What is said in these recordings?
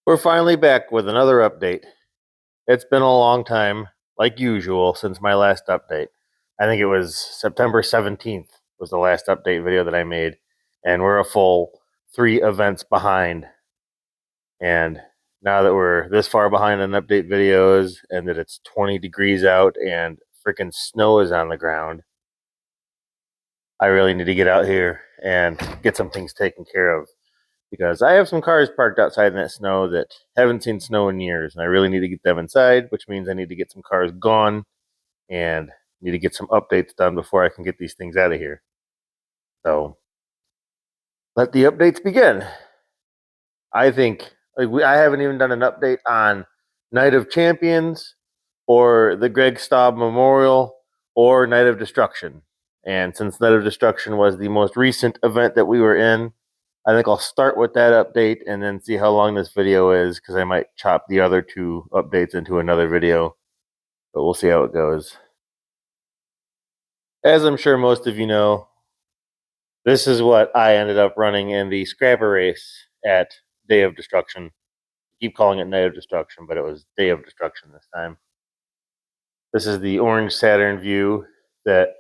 We're finally back with another update. It's been a long time, like usual, since my last update. I think it was September 17th was the last update video that I made, and we're a full 3 events behind. And now that we're this far behind on update videos and that it's 20 degrees out and freaking snow is on the ground, I really need to get out here and get some things taken care of, because I have some cars parked outside in that snow that haven't seen snow in years, and I really need to get them inside, which means I need to get some cars gone and need to get some updates done before I can get these things out of here. So let the updates begin. I think I haven't even done an update on Night of Champions or the Greg Staub Memorial or Night of Destruction. And since Night of Destruction was the most recent event that we were in, I think I'll start with that update and then see how long this video is, because I might chop the other 2 updates into another video. But we'll see how it goes. As I'm sure most of you know, this is what I ended up running in the scrapper race at Day of Destruction. I keep calling it Night of Destruction, but it was Day of Destruction this time. This is the orange Saturn view that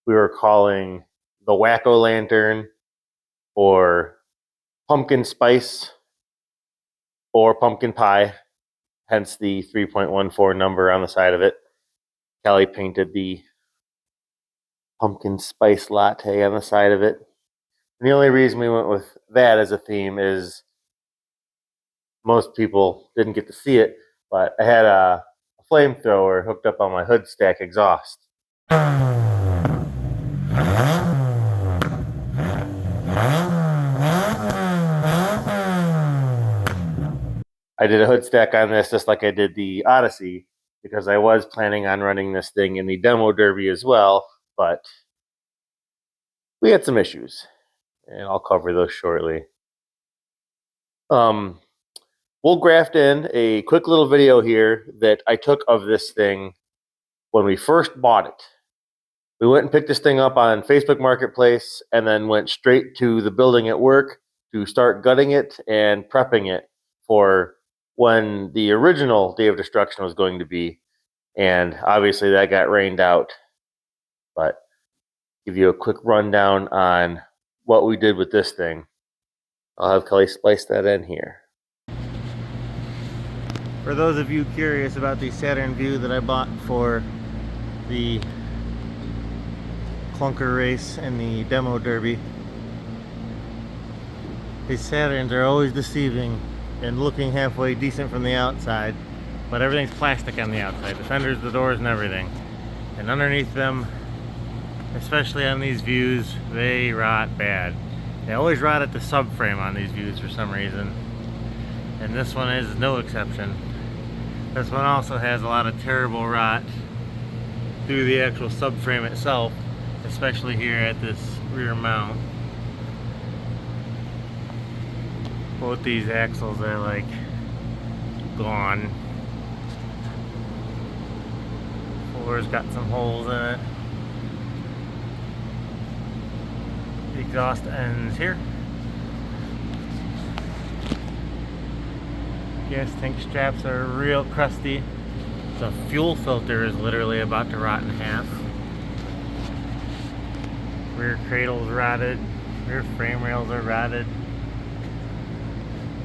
we were calling the Wacko Lantern, or Pumpkin Spice, or Pumpkin Pie, hence the 3.14 number on the side of it. Kelly painted the Pumpkin Spice Latte on the side of it. And the only reason we went with that as a theme is most people didn't get to see it, but I had a flamethrower hooked up on my hood stack exhaust. I did a hood stack on this just like I did the Odyssey, because I was planning on running this thing in the demo derby as well, but we had some issues, and I'll cover those shortly. We'll graft in a quick little video here that I took of this thing when we first bought it. We went and picked this thing up on Facebook Marketplace and then went straight to the building at work to start gutting it and prepping it for when the original Day of Destruction was going to be. And obviously that got rained out. But give you a quick rundown on what we did with this thing. I'll have Kelly splice that in here. For those of you curious about the Saturn view that I bought for the clunker race and the demo derby, these Saturns are always deceiving and looking halfway decent from the outside, but everything's plastic on the outside, the fenders, the doors, and everything. And underneath them, especially on these views, they rot bad. They always rot at the subframe on these views for some reason, and this one is no exception. This one also has a lot of terrible rot through the actual subframe itself, especially here at this rear mount. Both these axles are like gone. Floor's got some holes in it. The exhaust ends here. Gas tank straps are real crusty. The fuel filter is literally about to rot in half. Rear cradle's rotted. Rear frame rails are rotted.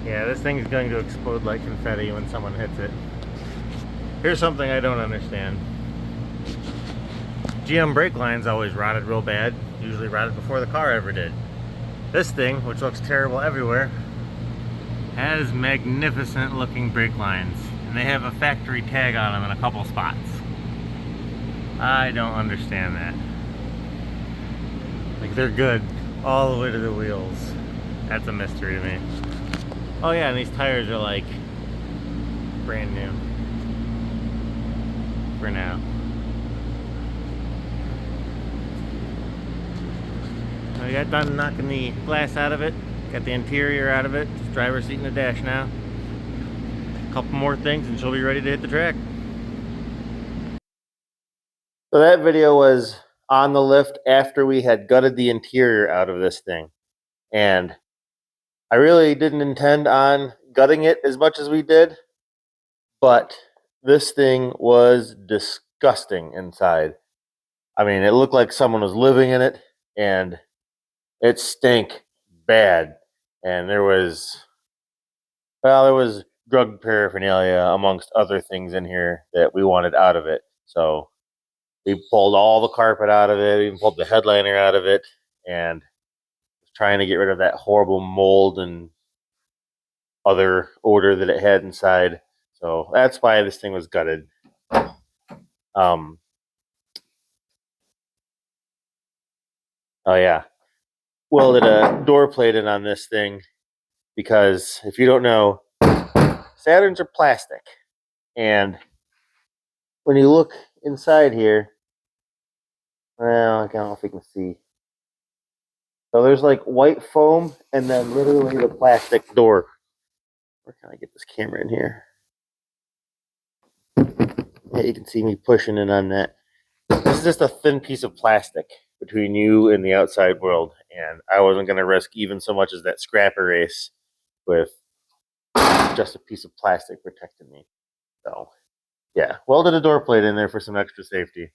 Yeah, this thing is going to explode like confetti when someone hits it. Here's something I don't understand. GM brake lines always rotted real bad. Usually rotted before the car ever did. This thing, which looks terrible everywhere, has magnificent looking brake lines, and they have a factory tag on them in a couple spots. I don't understand that. Like, they're good all the way to the wheels. That's a mystery to me. Oh yeah, and these tires are like brand new for now. I got done knocking the glass out of it. Got the interior out of it. Just driver's seat and the dash now. A couple more things and she'll be ready to hit the track. So that video was on the lift after we had gutted the interior out of this thing. And I really didn't intend on gutting it as much as we did, but this thing was disgusting inside. I mean, it looked like someone was living in it, and it stank bad. And there was drug paraphernalia amongst other things in here that we wanted out of it. So we pulled all the carpet out of it, even pulled the headliner out of it, and was trying to get rid of that horrible mold and other odor that it had inside. So that's why this thing was gutted. Um, oh yeah, welded a door plate in on this thing because if you don't know, Saturns are plastic, and when you look inside here, well, I don't know if you can see. So there's like white foam and then literally the plastic door. Where can I get this camera in here? Yeah, you can see me pushing in on that. This is just a thin piece of plastic between you and the outside world, and I wasn't going to risk even so much as that scrap erase with just a piece of plastic protecting me. So, yeah, welded a door plate in there for some extra safety.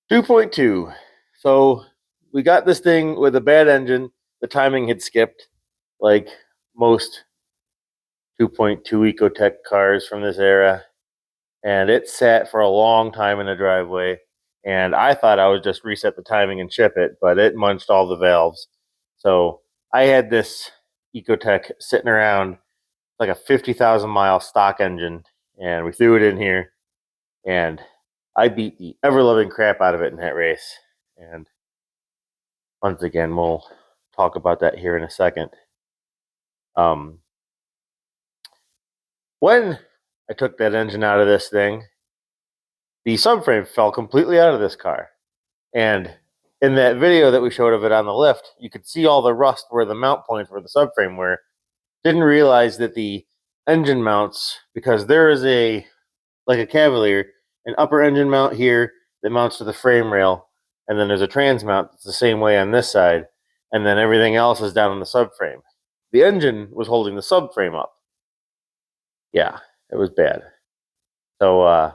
Two 2.2. So we got this thing with a bad engine. The timing had skipped, like most 2.2 Ecotech cars from this era, and it sat for a long time in the driveway. And I thought I would just reset the timing and ship it, but it munched all the valves. So I had this Ecotech sitting around like a 50,000 mile stock engine, and we threw it in here, and I beat the ever loving crap out of it in that race. And once again, we'll talk about that here in a second. Um, when I took that engine out of this thing, the subframe fell completely out of this car. And in that video that we showed of it on the lift, you could see all the rust where the mount points where the subframe were. Didn't realize that the engine mounts, because there is like a Cavalier, an upper engine mount here that mounts to the frame rail, and then there's a trans mount that's the same way on this side, and then everything else is down on the subframe. The engine was holding the subframe up. Yeah, it was bad. So I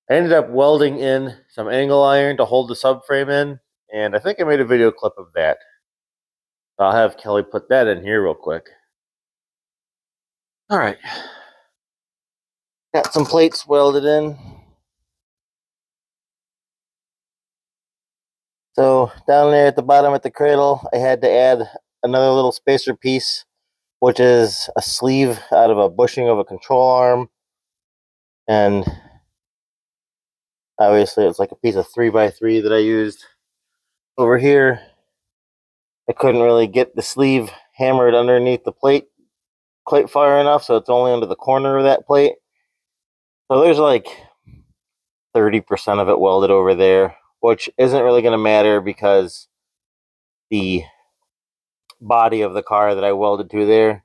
ended up welding in some angle iron to hold the subframe in, and I think I made a video clip of that. I'll have Kelly put that in here real quick. All right. Got some plates welded in. So down there at the bottom at the cradle, I had to add another little spacer piece, which is a sleeve out of a bushing of a control arm. And obviously it's like a piece of 3x3 that I used. Over here, I couldn't really get the sleeve hammered underneath the plate quite far enough, so it's only under the corner of that plate. So there's like 30% of it welded over there, which isn't really going to matter because the body of the car that I welded to there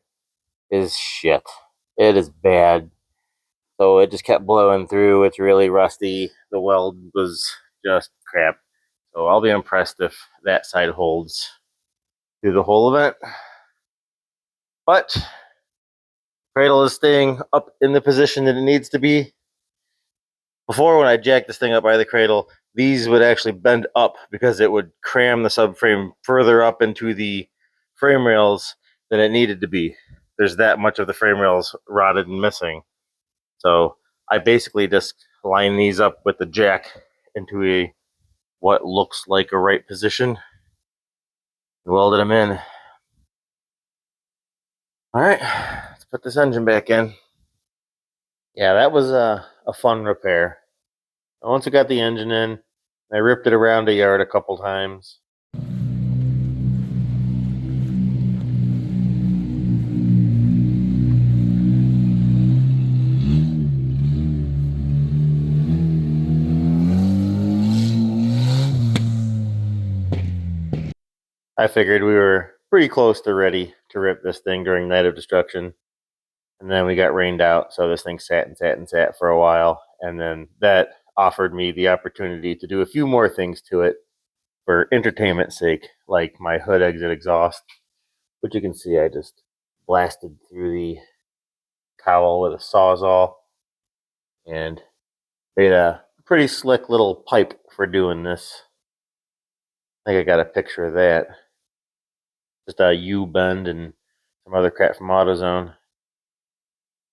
is shit. It is bad. So it just kept blowing through. It's really rusty. The weld was just crap. So I'll be impressed if that side holds through the whole event. But cradle is staying up in the position that it needs to be. Before, when I jacked this thing up by the cradle, these would actually bend up because it would cram the subframe further up into the frame rails than it needed to be. There's that much of the frame rails rotted and missing. So I basically just line these up with the jack into what looks like a right position and welded them in. All right, let's put this engine back in. Yeah, that was a fun repair. Once I got the engine in, I ripped it around a yard a couple times. I figured we were pretty close to ready to rip this thing during Night of Destruction. And then we got rained out, so this thing sat and sat and sat for a while. And then that offered me the opportunity to do a few more things to it for entertainment's sake, like my hood exit exhaust, which you can see I just blasted through the cowl with a sawzall and made a pretty slick little pipe for doing this. I think I got a picture of that. Just a U-bend and some other crap from AutoZone.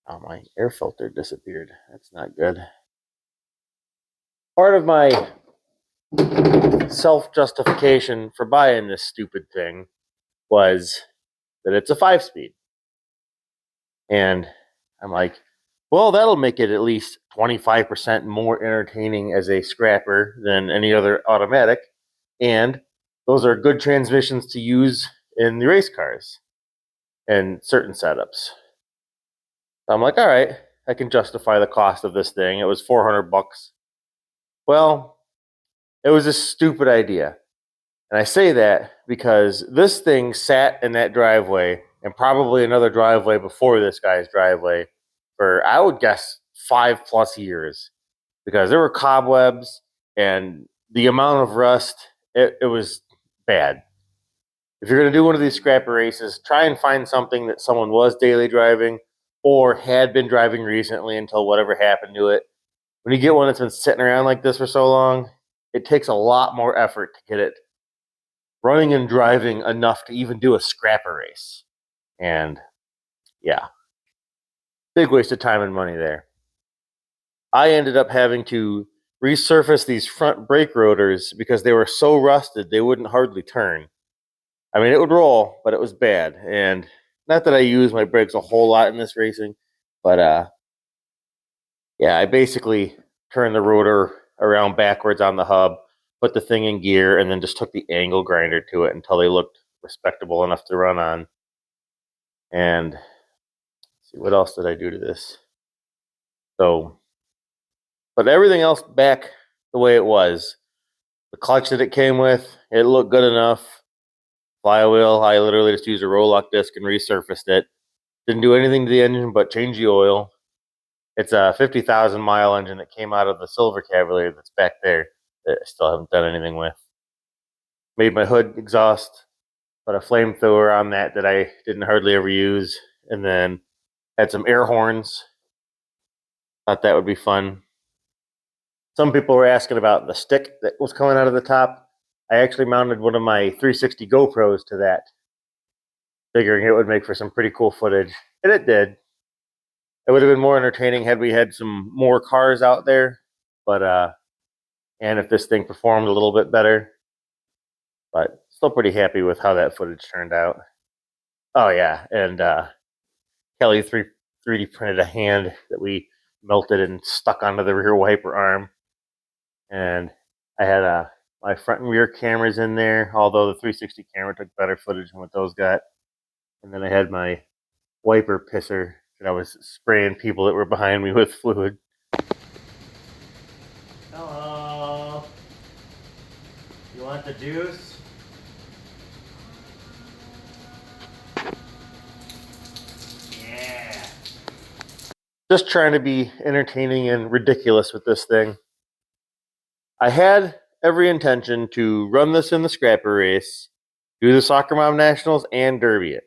Oh, my air filter disappeared. That's not good. Part of my self-justification for buying this stupid thing was that it's a 5-speed. And I'm like, well, that'll make it at least 25% more entertaining as a scrapper than any other automatic. And those are good transmissions to use in the race cars and certain setups. So I'm like, all right, I can justify the cost of this thing. It was $400. Well, it was a stupid idea. And I say that because this thing sat in that driveway and probably another driveway before this guy's driveway for, I would guess, 5+ years, because there were cobwebs and the amount of rust, it was bad. If you're going to do one of these scrapper races, try and find something that someone was daily driving or had been driving recently until whatever happened to it. When you get one that's been sitting around like this for so long, it takes a lot more effort to get it running and driving enough to even do a scrapper race. And yeah, big waste of time and money there. I ended up having to resurface these front brake rotors because they were so rusted they wouldn't hardly turn. I mean, it would roll, but it was bad. And not that I use my brakes a whole lot in this racing, but yeah, I basically turned the rotor around backwards on the hub, put the thing in gear, and then just took the angle grinder to it until they looked respectable enough to run on. And let's see, what else did I do to this? So, but everything else back the way it was. The clutch that it came with, it looked good enough. Flywheel, I literally just used a roll-lock disc and resurfaced it. Didn't do anything to the engine but change the oil. It's a 50,000 mile engine that came out of the Silver Cavalier that's back there that I still haven't done anything with. Made my hood exhaust, put a flamethrower on that I didn't hardly ever use, and then had some air horns. Thought that would be fun. Some people were asking about the stick that was coming out of the top. I actually mounted one of my 360 GoPros to that, figuring it would make for some pretty cool footage, and it did. It would have been more entertaining had we had some more cars out there, but and if this thing performed a little bit better, but still pretty happy with how that footage turned out. Oh yeah, and Kelly 3D printed a hand that we melted and stuck onto the rear wiper arm, and I had my front and rear cameras in there, although the 360 camera took better footage than what those got. And then I had my wiper pisser that I was spraying people that were behind me with fluid. Hello. You want the juice? Yeah. Just trying to be entertaining and ridiculous with this thing. I had every intention to run this in the scrapper race, do the Soccer Mom Nationals, and Derby it.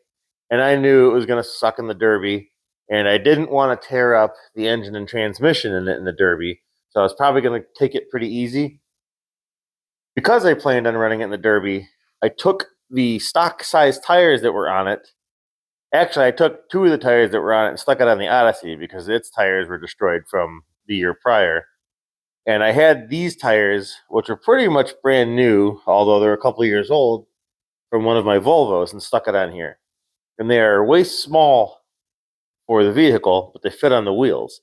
And I knew it was going to suck in the Derby, and I didn't want to tear up the engine and transmission in it in the Derby, so I was probably going to take it pretty easy. Because I planned on running it in the Derby, I took the stock size tires that were on it. Actually, I took 2 of the tires that were on it and stuck it on the Odyssey because its tires were destroyed from the year prior. And I had these tires, which were pretty much brand new, although they're a couple of years old, from one of my Volvos, and stuck it on here. And they are way small for the vehicle, but they fit on the wheels.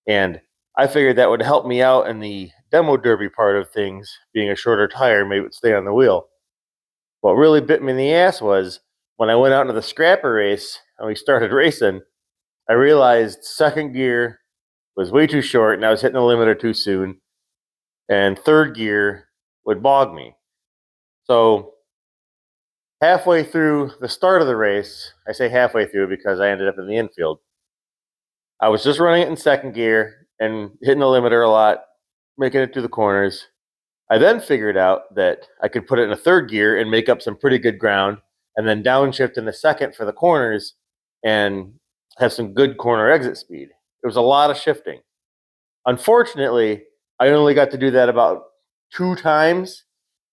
And I figured that would help me out in the demo derby part of things, being a shorter tire, maybe it would stay on the wheel. What really bit me in the ass was when I went out into the scrapper race and we started racing, I realized second gear was way too short and I was hitting the limiter too soon, and third gear would bog me. So Halfway through the start of the race, I say halfway through because I ended up in the infield. I was just running it in second gear and hitting the limiter a lot, making it through the corners. I then figured out that I could put it in a third gear and make up some pretty good ground, and then downshift in the second for the corners and have some good corner exit speed. It was a lot of shifting. Unfortunately, I only got to do that about 2 times,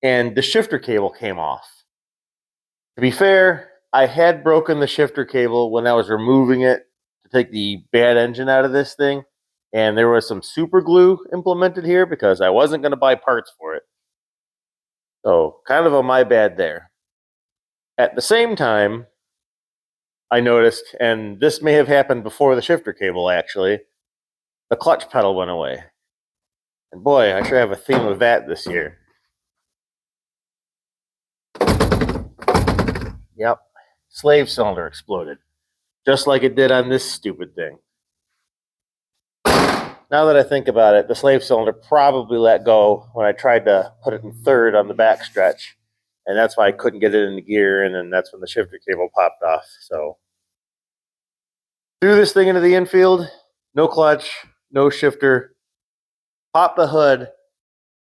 and the shifter cable came off. To be fair, I had broken the shifter cable when I was removing it to take the bad engine out of this thing, and there was some super glue implemented here because I wasn't going to buy parts for it. So, kind of a my bad there. At the same time, I noticed, and this may have happened before the shifter cable actually, the clutch pedal went away. And boy, I sure have a theme of that this year. Yep, slave cylinder exploded, just like it did on this stupid thing. Now that I think about it, the slave cylinder probably let go when I tried to put it in third on the back stretch, and that's why I couldn't get it into gear, and then that's when the shifter cable popped off. So, threw this thing into the infield, no clutch, no shifter, popped the hood,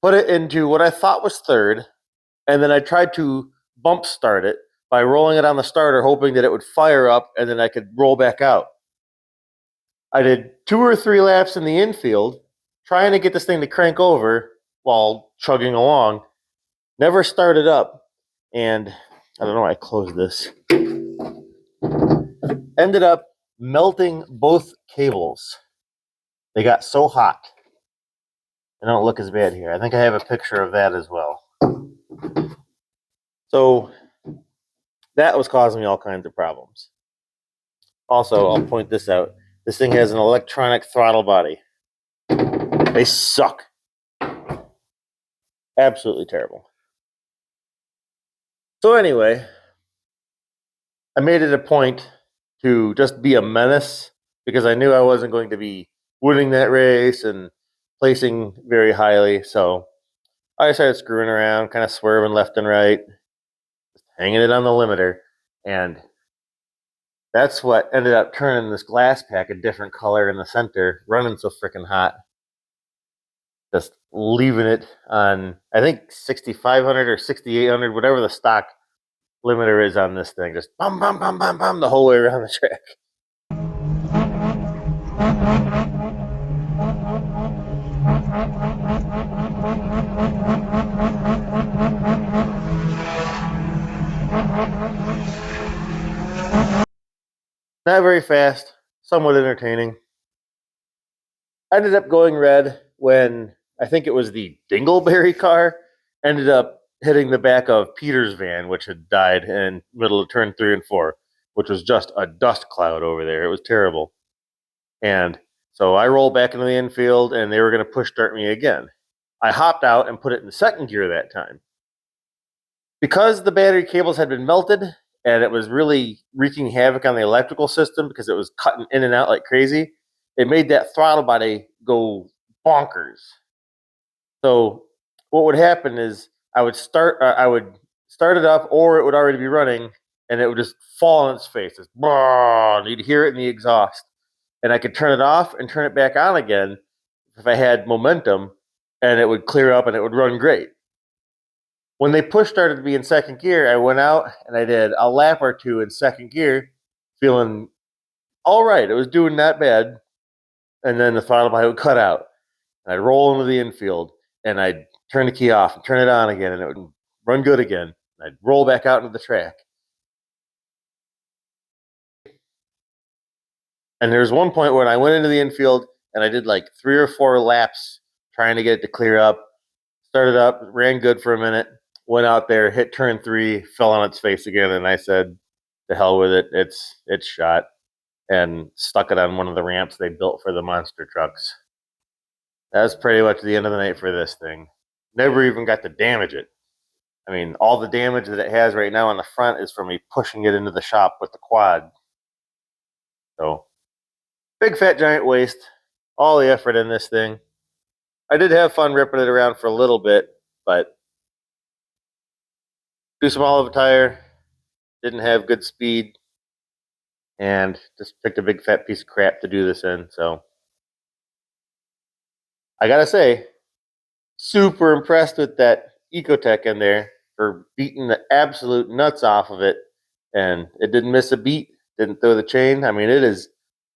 put it into what I thought was third, and then I tried to bump start it by rolling it on the starter, hoping that it would fire up and then I could roll back out. I did 2 or 3 laps in the infield, trying to get this thing to crank over while chugging along. Never started up, and I don't know why I closed this. Ended up melting both cables. They got so hot. They don't look as bad here. I think I have a picture of that as well. So that was causing me all kinds of problems. Also, I'll point this out. This thing has an electronic throttle body. They suck. Absolutely terrible. So anyway, I made it a point to just be a menace because I knew I wasn't going to be winning that race and placing very highly. So I started screwing around, kind of swerving left and right, hanging it on the limiter, and that's what ended up turning this glass pack a different color in the center, running so freaking hot. Just leaving it on, I think 6,500 or 6,800, whatever the stock limiter is on this thing, just bum, bum, bum, bum, bum, the whole way around the track. Not very fast, somewhat entertaining. I ended up going red when I think it was the Dingleberry car ended up hitting the back of Peter's van, which had died in middle of turn 3 and 4, which was just a dust cloud over there. It was terrible. And so I rolled back into the infield, and they were going to push start me again. I hopped out and put it in second gear that time. Because the battery cables had been melted and it was really wreaking havoc on the electrical system because it was cutting in and out like crazy, it made that throttle body go bonkers. So what would happen is I would start it up, or it would already be running, and it would just fall on its face. Just, you'd hear it in the exhaust, and I could turn it off and turn it back on again if I had momentum, and it would clear up and it would run great. When they push started to be in second gear, I went out and I did a lap or two in second gear, feeling all right. It was doing not bad. And then the throttle body would cut out. And I'd roll into the infield and I'd turn the key off and turn it on again, and it would run good again. I'd roll back out into the track. And there was one point where I went into the infield and I did like 3 or 4 laps trying to get it to clear up. Started up, ran good for a minute, went out there, hit turn 3, fell on its face again, and I said, "To hell with it, it's shot," and stuck it on one of the ramps they built for the monster trucks. That's pretty much the end of the night for this thing. Never even got to damage it. I mean, all the damage that it has right now on the front is from me pushing it into the shop with the quad. So, big fat giant waste. All the effort in this thing. I did have fun ripping it around for a little bit, but too small of a tire, didn't have good speed, and just picked a big fat piece of crap to do this in. So I gotta say, super impressed with that Ecotech in there for beating the absolute nuts off of it, and it didn't miss a beat, didn't throw the chain. I mean, it is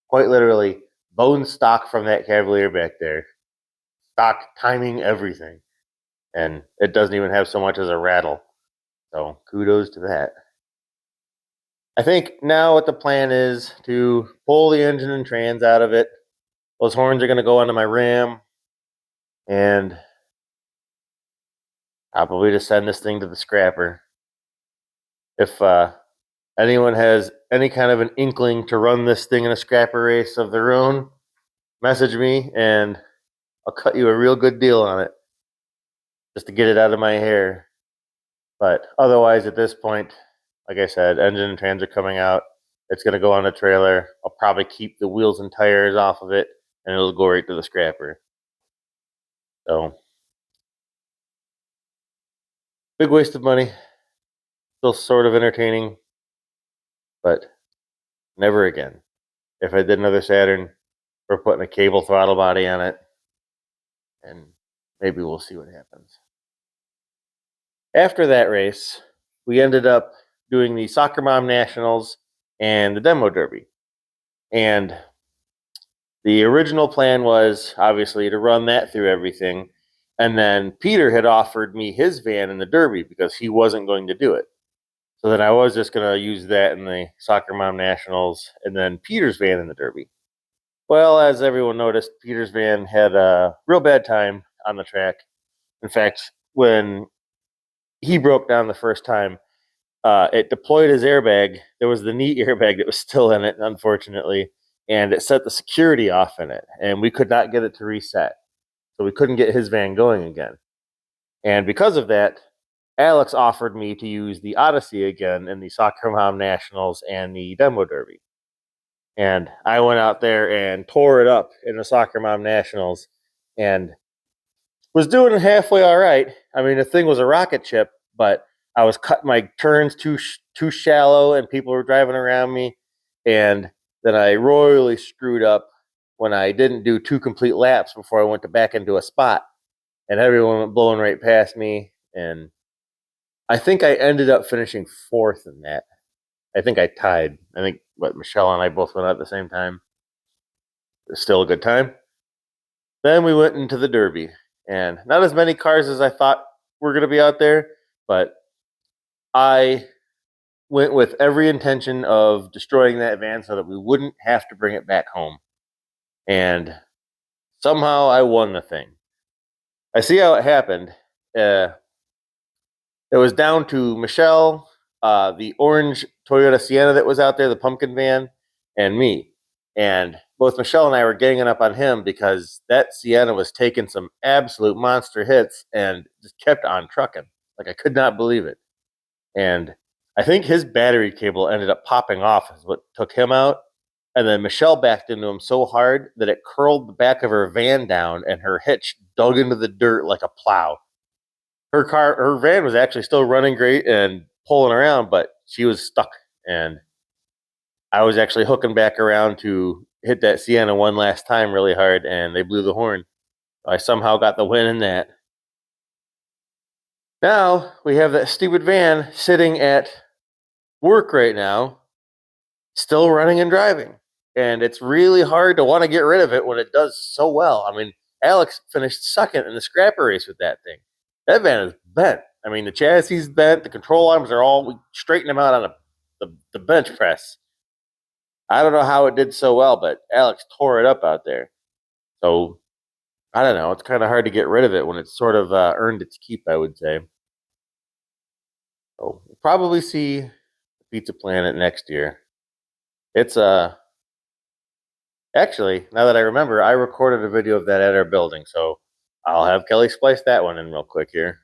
quite literally bone stock from that Cavalier back there, stock timing everything, and it doesn't even have so much as a rattle. So kudos to that. I think now what the plan is to pull the engine and trans out of it. Those horns are going to go onto my Ram, and probably just send this thing to the scrapper. If anyone has any kind of an inkling to run this thing in a scrapper race of their own, message me and I'll cut you a real good deal on it just to get it out of my hair. But otherwise, at this point, like I said, engine and trans are coming out. It's going to go on a trailer. I'll probably keep the wheels and tires off of it, and it'll go right to the scrapper. So, big waste of money. Still sort of entertaining, but never again. If I did another Saturn, we're putting a cable throttle body on it, and maybe we'll see what happens. After that race, we ended up doing the Soccer Mom Nationals and the Demo Derby. And the original plan was obviously to run that through everything. And then Peter had offered me his van in the Derby because he wasn't going to do it. So then I was just going to use that in the Soccer Mom Nationals and then Peter's van in the Derby. Well, as everyone noticed, Peter's van had a real bad time on the track. In fact, when he broke down the first time, it deployed his airbag. There was the knee airbag that was still in it, unfortunately, and it set the security off in it, and we could not get it to reset. So we couldn't get his van going again. And because of that, Alex offered me to use the Odyssey again in the Soccer Mom Nationals and the Demo Derby. And I went out there and tore it up in the Soccer Mom Nationals and was doing halfway all right. I mean, the thing was a rocket ship, but I was cutting my turns too shallow, and people were driving around me. And then I royally screwed up when I didn't do 2 complete laps before I went to back into a spot, and everyone went blowing right past me. And I think I ended up finishing 4th in that. I think I tied. I think Michelle and I both went out at the same time. It was still a good time. Then we went into the Derby, and not as many cars as I thought were going to be out there, but I went with every intention of destroying that van so that we wouldn't have to bring it back home. And somehow I won the thing. I see how it happened. It was down to Michelle, the orange Toyota Sienna that was out there, the pumpkin van, and me. And both Michelle and I were ganging up on him because that Sienna was taking some absolute monster hits and just kept on trucking. Like, I could not believe it. And I think his battery cable ended up popping off is what took him out. And then Michelle backed into him so hard that it curled the back of her van down and her hitch dug into the dirt like a plow. Her van was actually still running great and pulling around, but she was stuck. And I was actually hooking back around to hit that Sienna one last time really hard, and they blew the horn. I somehow got the win in that. Now we have that stupid van sitting at work right now, still running and driving. And it's really hard to want to get rid of it when it does so well. I mean, Alex finished second in the scrapper race with that thing. That van is bent. I mean, the chassis is bent. The control arms are all, we straightened them out on the bench press. I don't know how it did so well, but Alex tore it up out there. So, I don't know. It's kind of hard to get rid of it when it's sort of earned its keep, I would say. So, we'll probably see Pizza Planet next year. It's actually, now that I remember, I recorded a video of that at our building, so I'll have Kelly splice that one in real quick here.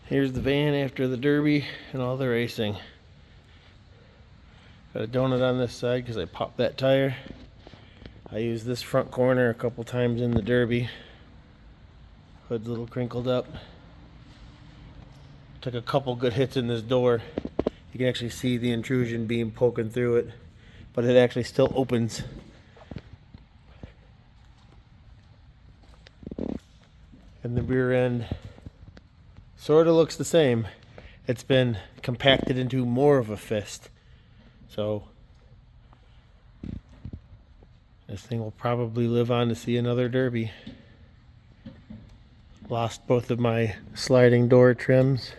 Here's the van after the Derby and all the racing. Got a donut on this side because I popped that tire. I used this front corner a couple times in the Derby. Hood's a little crinkled up. Took a couple good hits in this door You can actually see the intrusion beam poking through it, but it actually still opens. And the rear end sort of looks the same. It's been compacted into more of a fist. So this thing will probably live on to see another derby. Lost both of my sliding door trims.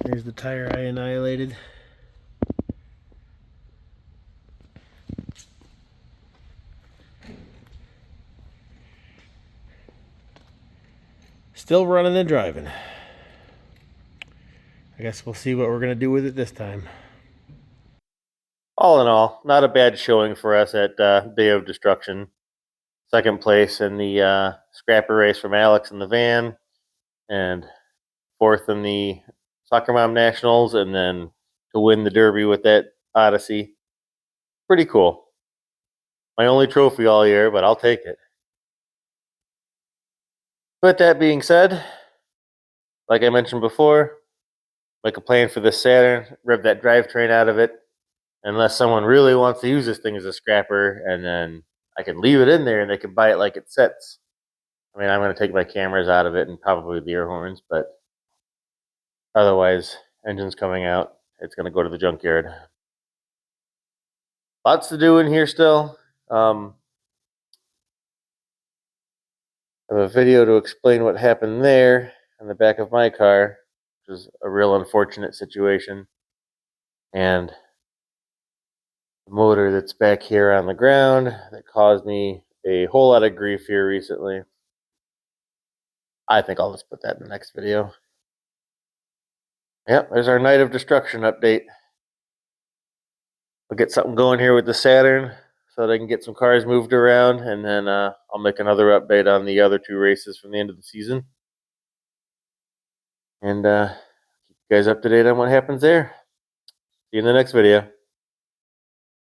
There's the tire I annihilated. Still running and driving. I guess we'll see what we're going to do with it this time. All in all, not a bad showing for us at Day of Destruction. Second place in the scrapper race from Alex in the van, and fourth in the Soccer Mom Nationals, and then to win the Derby with that Odyssey. Pretty cool. My only trophy all year, but I'll take it. But that being said, like I mentioned before, make a plan for this Saturn, rip that drivetrain out of it, unless someone really wants to use this thing as a scrapper, and then I can leave it in there and they can buy it like it sits. I mean, I'm going to take my cameras out of it and probably the air horns, but otherwise, engine's coming out. It's going to go to the junkyard. Lots to do in here still. I have a video to explain what happened there in the back of my car, which is a real unfortunate situation. And the motor that's back here on the ground that caused me a whole lot of grief here recently. I think I'll just put that in the next video. Yep, there's our Night of Destruction update. We'll get something going here with the Saturn so that I can get some cars moved around, and then I'll make another update on the other two races from the end of the season. And keep you guys up to date on what happens there. See you in the next video.